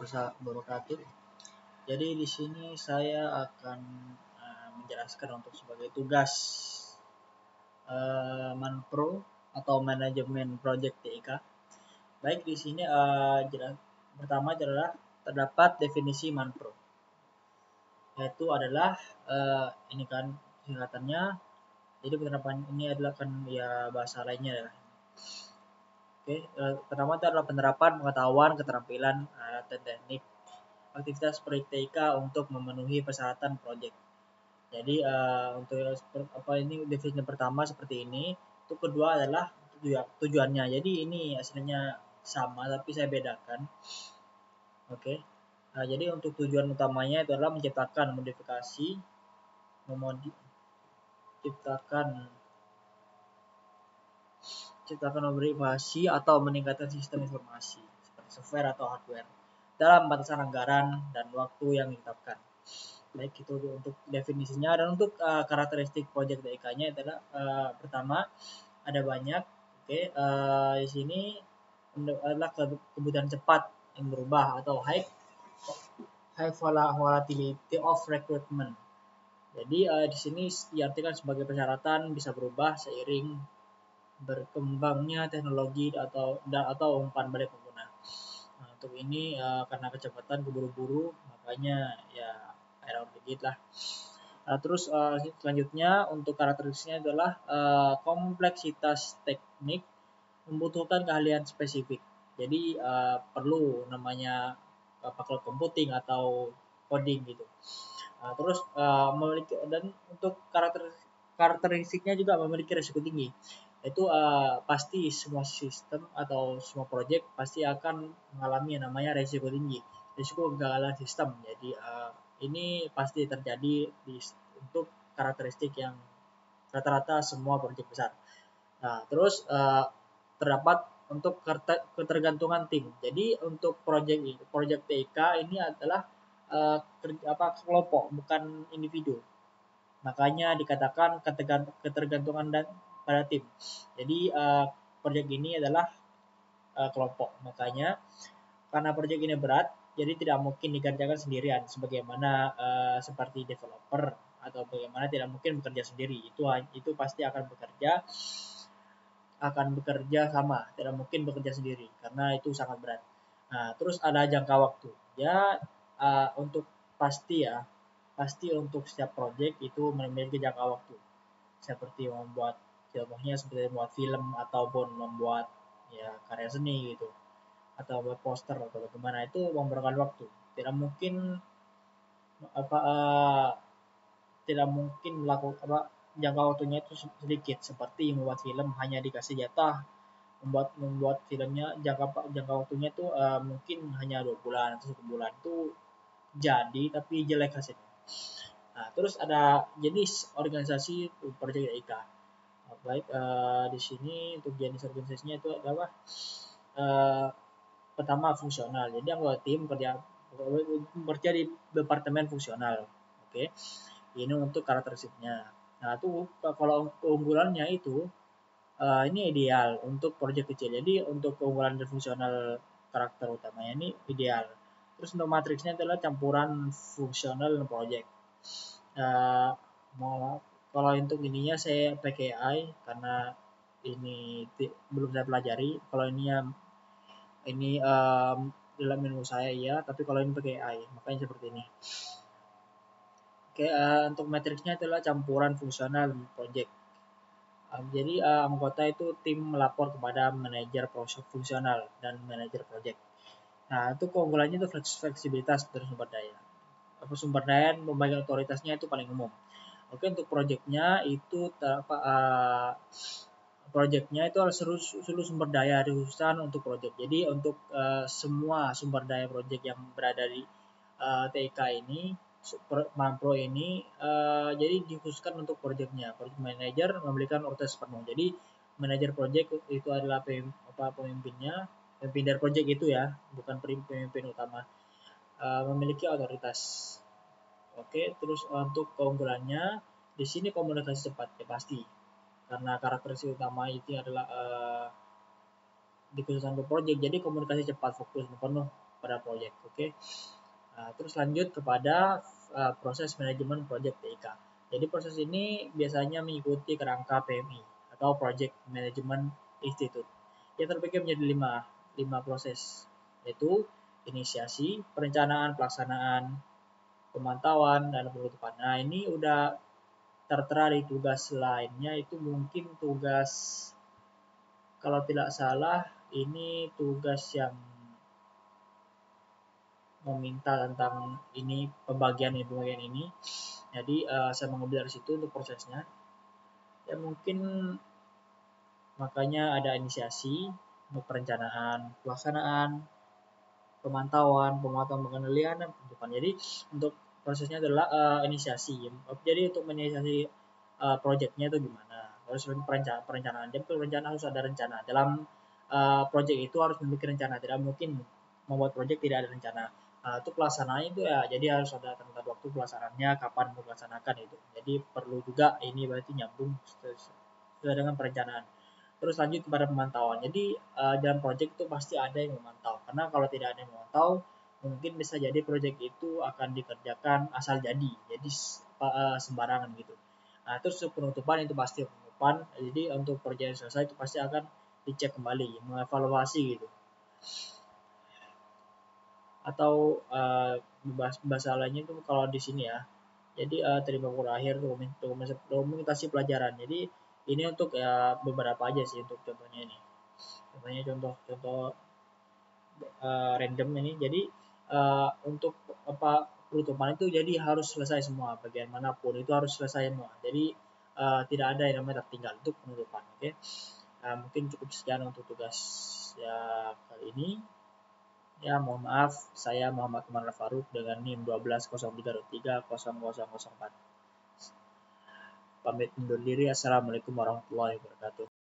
wabarakatuh. Jadi di sini saya akan menjelaskan untuk sebagai tugas Manpro atau manajemen project TIK. Baik, di sini pertama adalah terdapat definisi Manpro, yaitu adalah ini kan singkatannya. Jadi penerapan ini adalah kan ya bahasa lainnya ya. Oke, pertama itu adalah penerapan pengetahuan, keterampilan, dan teknik aktivitas proyek TIK untuk memenuhi persyaratan proyek. Jadi untuk ini definisi pertama seperti ini. Untuk kedua adalah tujuannya. Jadi ini aslinya sama tapi saya bedakan. Oke. Jadi untuk tujuan utamanya itu adalah menciptakan modifikasi atau meningkatkan sistem informasi seperti software atau hardware dalam batasan anggaran dan waktu yang ditetapkan. Baik, itu untuk definisinya. Dan untuk karakteristik project TIK-nya adalah pertama ada banyak. Oke, di sini adalah kebutuhan cepat yang berubah atau high volatility of recruitment. Jadi di sini diartikan sebagai persyaratan bisa berubah seiring berkembangnya teknologi atau umpan balik pengguna. Nah, untuk ini karena kecepatan keburu-buru makanya ya error dikit lah. Terus selanjutnya untuk karakteristiknya adalah kompleksitas teknik membutuhkan keahlian spesifik. Jadi perlu namanya cloud computing atau coding gitu. Terus memiliki, dan untuk karakteristiknya juga memiliki risiko tinggi. Itu pasti semua sistem atau semua proyek pasti akan mengalami yang namanya risiko tinggi, risiko kegagalan sistem. Jadi ini pasti terjadi untuk karakteristik yang rata-rata semua proyek besar. Nah, terus terdapat untuk ketergantungan tim. Jadi untuk proyek TIK ini adalah kelompok, bukan individu. Makanya dikatakan ketergantungan dan pada tim. Jadi proyek ini adalah kelompok. Makanya karena proyek ini berat, jadi tidak mungkin dikerjakan sendirian sebagaimana seperti developer, atau bagaimana tidak mungkin bekerja sendiri. Itu pasti akan bekerja sama, tidak mungkin bekerja sendiri karena itu sangat berat. Nah, terus ada jangka waktu. Ya untuk pasti untuk setiap proyek itu memiliki jangka waktu. Seperti membuat film ataupun membuat ya karya seni gitu, atau buat poster atau bagaimana, itu memerlukan waktu. Tidak mungkin jangka waktunya itu sedikit. Seperti membuat film hanya dikasih jatah membuat filmnya, jangka waktunya itu mungkin hanya 2 bulan atau 1 bulan, itu jadi tapi jelek hasilnya. Nah, terus ada jenis organisasi proyek TIK. Baik, di sini untuk jenis organisasinya itu adalah pertama fungsional. Jadi anggota tim bekerja di departemen fungsional. Oke. Ini untuk karakteristiknya. Nah, itu kalau keunggulannya itu ini ideal untuk proyek kecil. Jadi untuk keunggulan dan fungsional karakter utamanya ini ideal. Terus untuk matriksnya adalah campuran fungsional dan proyek. Kalau untuk ininya saya pakai AI karena ini belum saya pelajari. Kalau ini dalam ilmu saya ya, tapi kalau ini pakai AI, makanya seperti ini. Oke, untuk matriksnya adalah campuran fungsional dan proyek. Jadi anggota itu tim melapor kepada manajer proses fungsional dan manajer proyek. Nah, itu keunggulannya itu fleksibilitas dari sumber daya. Sumber daya pembagian otoritasnya itu paling umum. Oke, untuk proyeknya itu proyeknya itu harus seluruh sumber daya dikhususkan untuk proyek. Jadi untuk semua sumber daya proyek yang berada di TIK ini, Manpro ini, jadi dikhususkan untuk proyeknya. Project manager memberikan otoritas penuh. Jadi manajer proyek itu adalah pemimpinnya, pemimpin dari proyek itu ya, bukan pemimpin utama, memiliki otoritas. Oke, terus untuk keunggulannya di sini komunikasi cepat ya pasti, karena karakteristik utama itu adalah dikhususkan untuk proyek. Jadi komunikasi cepat, fokus penuh pada proyek. Oke. Terus lanjut kepada proses manajemen proyek TIK. Jadi proses ini biasanya mengikuti kerangka PMI atau Project Management Institute yang terbagi menjadi lima proses, yaitu inisiasi, perencanaan, pelaksanaan, pemantauan, dan penutupan. Nah, ini udah tertera di tugas lainnya, itu mungkin tugas, kalau tidak salah, ini tugas yang meminta tentang ini pembagian ini. Jadi saya mengambil dari situ untuk prosesnya. Ya mungkin makanya ada inisiasi untuk perencanaan, pelaksanaan, pemantauan pengendalian dan penutupan. Jadi untuk prosesnya adalah inisiasi. Jadi untuk menginisiasi proyeknya itu gimana? Harus perencanaan. Jadi perencanaan harus ada rencana. Dalam proyek itu harus memiliki rencana. Tidak mungkin membuat proyek tidak ada rencana. Itu pelaksanaannya itu ya, jadi harus ada tenggat waktu pelaksanaannya, kapan melaksanakan itu. Jadi perlu juga ini berarti nyambung sesuai dengan perencanaan. Terus lanjut kepada pemantauan. Jadi dalam proyek itu pasti ada yang memantau. Karena kalau tidak ada yang memantau, mungkin bisa jadi proyek itu akan dikerjakan asal jadi sembarangan gitu. Terus penutupan itu pasti penutupan. Jadi untuk proyek selesai itu pasti akan dicek kembali, mengevaluasi gitu. Atau bahasa lainnya itu kalau di sini ya. Jadi terima berakhir dokumentasi pelajaran. Jadi ini untuk beberapa aja sih untuk contohnya ini. Contohnya contoh random ini. Jadi untuk penutupan itu jadi harus selesai semua, bagian manapun itu harus selesai semua. Jadi tidak ada yang namanya tertinggal untuk penutupan. Oke. Mungkin cukup sekian untuk tugas ya kali ini. Ya, mohon maaf, saya Muhammad Umar Faruk dengan NIM 1203230004. Pamit undur diri. Assalamualaikum warahmatullahi wabarakatuh.